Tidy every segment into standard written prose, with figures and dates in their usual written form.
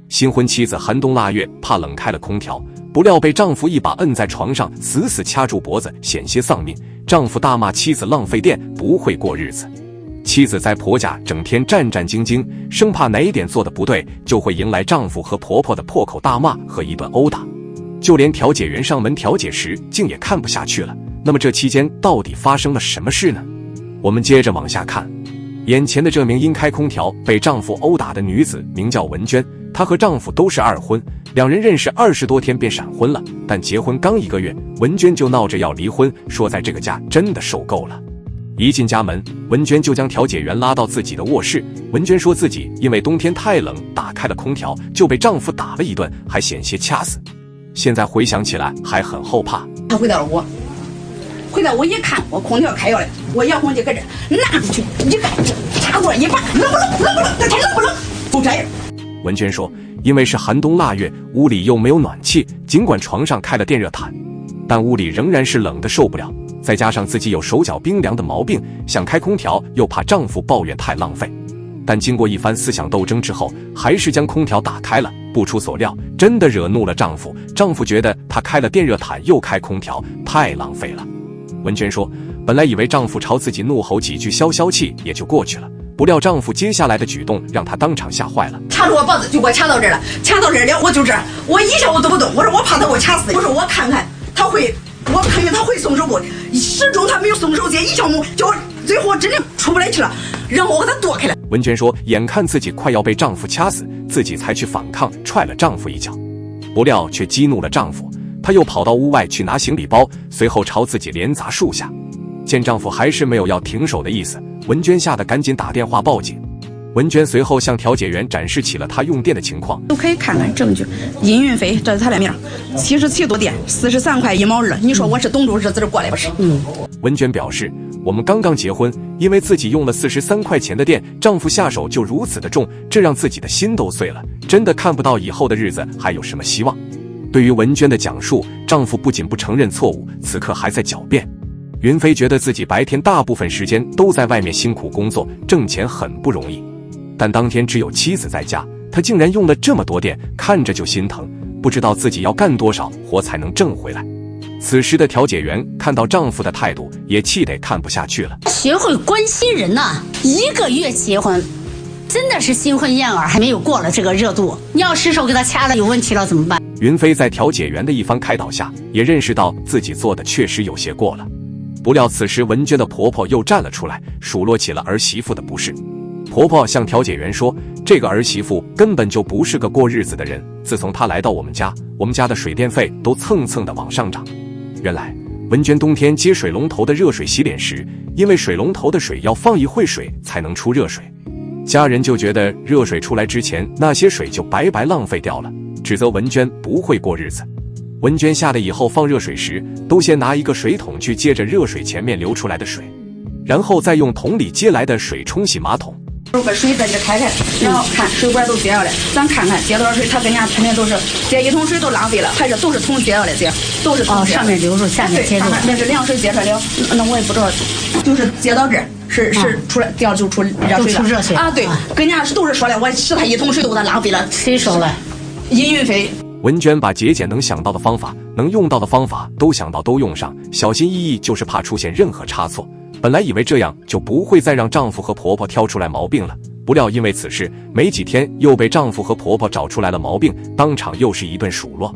新婚妻子寒冬腊月怕冷开了空调，不料被丈夫一把摁在床上，死死掐住脖子，险些丧命。丈夫大骂妻子浪费电，不会过日子。妻子在婆家整天战战兢兢，生怕哪一点做的不对，就会迎来丈夫和婆婆的破口大骂和一顿殴打。就连调解员上门调解时，竟也看不下去了。那么这期间到底发生了什么事呢？我们接着往下看。眼前的这名因开空调被丈夫殴打的女子名叫文娟，她和丈夫都是二婚，两人认识20多天便闪婚了，但结婚刚1个月，文娟就闹着要离婚，说在这个家真的受够了。一进家门，文娟就将调解员拉到自己的卧室。文娟说自己因为冬天太冷，打开了空调，就被丈夫打了一顿，还险些掐死。现在回想起来还很后怕。他回到我一看，我空调开了，我遥控器搁这拿出去一按，插座一拔，冷不冷？冷不冷？这天冷不冷？就这样。文娟说，因为是寒冬腊月，屋里又没有暖气，尽管床上开了电热毯，但屋里仍然是冷得受不了。再加上自己有手脚冰凉的毛病，想开空调又怕丈夫抱怨太浪费，但经过一番思想斗争之后，还是将空调打开了。不出所料，真的惹怒了丈夫。丈夫觉得她开了电热毯又开空调，太浪费了。文娟说，本来以为丈夫朝自己怒吼几句消消气也就过去了，不料丈夫接下来的举动让她当场吓坏了。掐住我脖子就给我掐到这儿了，掐到这儿了，我就这儿，我一下我都不动。我说我怕他给我掐死，我说我看看他会，我看看他会松手不？始终他没有松手，这一小目就最后真的出不来气了，让我给他躲开了。文娟说，眼看自己快要被丈夫掐死，自己才去反抗，踹了丈夫一脚，不料却激怒了丈夫。她又跑到屋外去拿行李包，随后朝自己连砸数下。见丈夫还是没有要停手的意思，文娟吓得赶紧打电话报警。文娟随后向调解员展示起了她用电的情况，都可以看看证据。阴运费这是他的名，77度电，43块1毛2。你说我是懂住日子过来不是？文娟表示，我们刚刚结婚，因为自己用了43块钱的电，丈夫下手就如此的重，这让自己的心都碎了，真的看不到以后的日子还有什么希望。对于文娟的讲述，丈夫不仅不承认错误，此刻还在狡辩。云飞觉得自己白天大部分时间都在外面辛苦工作，挣钱很不容易，但当天只有妻子在家，他竟然用了这么多电，看着就心疼，不知道自己要干多少活才能挣回来。此时的调解员看到丈夫的态度，也气得看不下去了。学会关心人呐，1个月结婚，真的是新婚燕尔，还没有过了这个热度。你要失手给他掐了，有问题了怎么办？云飞在调解员的一番开导下，也认识到自己做的确实有些过了。不料此时文娟的婆婆又站了出来，数落起了儿媳妇的不是。婆婆向调解员说，这个儿媳妇根本就不是个过日子的人，自从她来到我们家的水电费都蹭蹭的往上涨。原来文娟冬天接水龙头的热水洗脸时，因为水龙头的水要放一会水才能出热水，家人就觉得热水出来之前那些水就白白浪费掉了，指责文娟不会过日子。文娟下来以后放热水时，都先拿一个水桶去接着热水前面流出来的水，然后再用桶里接来的水冲洗马桶。把水在这开开，然后看水管都接上了，咱看看接多少水，他跟人家肯定都是接1桶水都浪费了，还是都是桶接上来接，都是桶上面流入，下面接入。那是凉水接出来了，那我也不知道，就是接到这儿是出来掉就出热水了啊，对，跟人家都是说了，我使他1桶水都给他浪费了，谁说了？阴运费。文娟把节俭能想到的方法，能用到的方法都想到都用上，小心翼翼，就是怕出现任何差错。本来以为这样就不会再让丈夫和婆婆挑出来毛病了，不料因为此事没几天又被丈夫和婆婆找出来了毛病，当场又是一顿数落。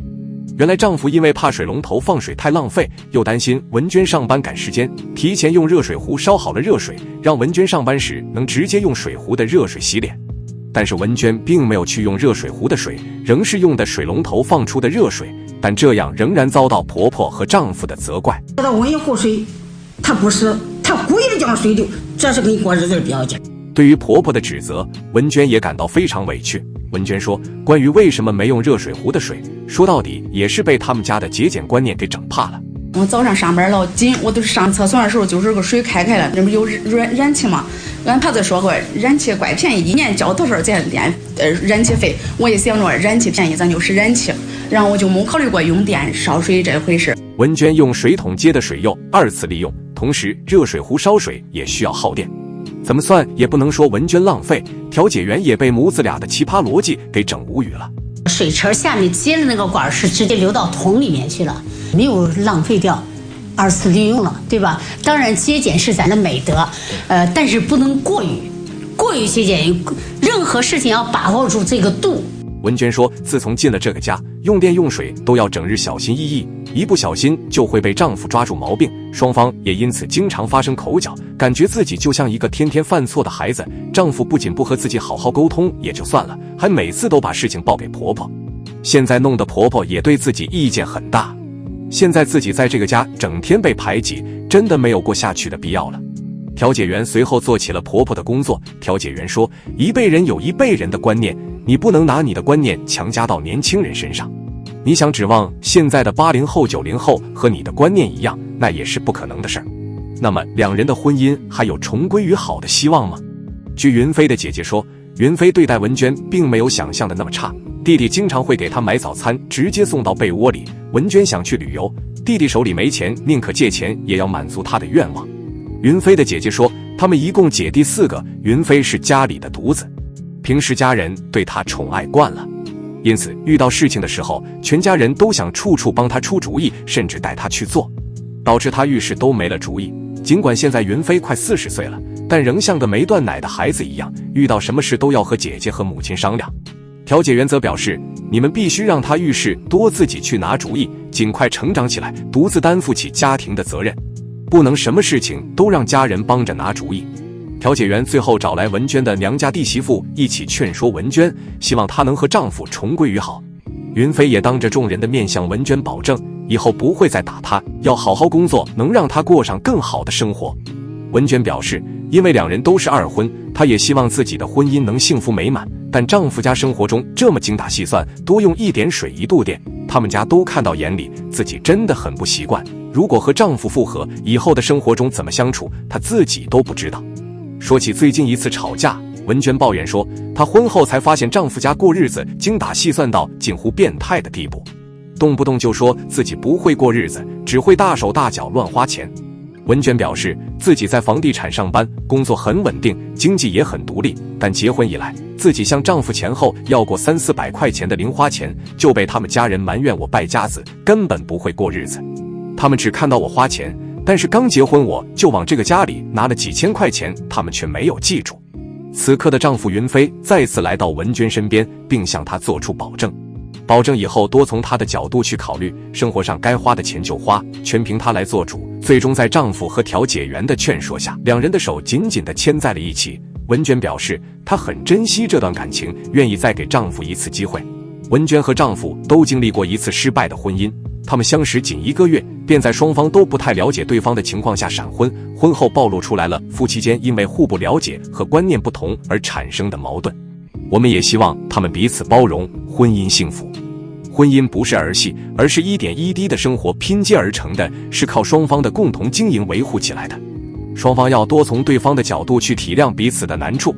原来丈夫因为怕水龙头放水太浪费，又担心文娟上班赶时间，提前用热水壶烧好了热水，让文娟上班时能直接用水壶的热水洗脸。但是文娟并没有去用热水壶的水，仍是用的水龙头放出的热水，但这样仍然遭到婆婆和丈夫的责怪。他温一壶水，他不是，他故意的将水流，这是跟过日子比较讲。对于婆婆的指责，文娟也感到非常委屈。文娟说，关于为什么没用热水壶的水，说到底也是被他们家的节俭观念给整怕了。我早上上班老紧，我都上厕所的时候就是个水开了，那不有燃气吗？俺婆子说过，燃气怪便宜，1年交多少钱燃气费？我也想着燃气便宜，咱就使燃气，然后我就没考虑过用电烧水这回事。文娟用水桶接的水又2次利用，同时热水壶烧水也需要耗电，怎么算也不能说文娟浪费。调解员也被母子俩的奇葩逻辑给整无语了。水池下面接的那个管是直接流到桶里面去了，没有浪费掉，二次利用了，对吧？当然节俭是咱的美德，但是不能过于节俭，任何事情要把握住这个度。文娟说，自从进了这个家，用电用水都要整日小心翼翼，一不小心就会被丈夫抓住毛病，双方也因此经常发生口角，感觉自己就像一个天天犯错的孩子。丈夫不仅不和自己好好沟通也就算了，还每次都把事情报给婆婆，现在弄得婆婆也对自己意见很大。现在自己在这个家整天被排挤，真的没有过下去的必要了。调解员随后做起了婆婆的工作。调解员说，一辈人有一辈人的观念，你不能拿你的观念强加到年轻人身上。你想指望现在的80后、90后和你的观念一样，那也是不可能的事儿。那么两人的婚姻还有重归于好的希望吗？据云飞的姐姐说，云飞对待文娟并没有想象的那么差，弟弟经常会给她买早餐，直接送到被窝里。文娟想去旅游，弟弟手里没钱，宁可借钱也要满足她的愿望。云飞的姐姐说，他们一共姐弟4个，云飞是家里的独子，平时家人对他宠爱惯了，因此遇到事情的时候，全家人都想处处帮他出主意，甚至带他去做，导致他遇事都没了主意。尽管现在云飞快40岁了，但仍像个没断奶的孩子一样，遇到什么事都要和姐姐和母亲商量。调解员则表示，你们必须让他遇事多自己去拿主意，尽快成长起来，独自担负起家庭的责任，不能什么事情都让家人帮着拿主意。调解员最后找来文娟的娘家弟媳妇一起劝说文娟，希望她能和丈夫重归于好。云飞也当着众人的面向文娟保证，以后不会再打她，要好好工作，能让她过上更好的生活。文娟表示，因为两人都是二婚，她也希望自己的婚姻能幸福美满，但丈夫家生活中这么精打细算，多用1点水1度电，他们家都看到眼里，自己真的很不习惯。如果和丈夫复合，以后的生活中怎么相处，她自己都不知道。说起最近一次吵架，文娟抱怨说，她婚后才发现丈夫家过日子精打细算到近乎变态的地步，动不动就说自己不会过日子，只会大手大脚乱花钱。文娟表示，自己在房地产上班，工作很稳定，经济也很独立，但结婚以来，自己向丈夫前后要过300-400块钱的零花钱，就被他们家人埋怨我败家子，根本不会过日子。他们只看到我花钱，但是刚结婚我就往这个家里拿了几千块钱，他们却没有记住。此刻的丈夫云飞再次来到文娟身边，并向她做出保证，以后多从她的角度去考虑，生活上该花的钱就花，全凭她来做主。最终在丈夫和调解员的劝说下，两人的手紧紧地牵在了一起。文娟表示，她很珍惜这段感情，愿意再给丈夫一次机会。文娟和丈夫都经历过一次失败的婚姻，他们相识仅1个月，便在双方都不太了解对方的情况下闪婚，婚后暴露出来了夫妻间因为互不了解和观念不同而产生的矛盾。我们也希望他们彼此包容，婚姻幸福。婚姻不是儿戏，而是一点一滴的生活拼接而成的，是靠双方的共同经营维护起来的。双方要多从对方的角度去体谅彼此的难处。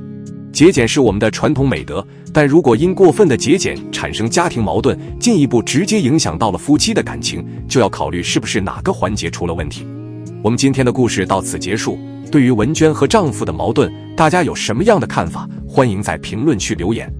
节俭是我们的传统美德，但如果因过分的节俭产生家庭矛盾，进一步直接影响到了夫妻的感情，就要考虑是不是哪个环节出了问题。我们今天的故事到此结束。对于文娟和丈夫的矛盾，大家有什么样的看法？欢迎在评论区留言。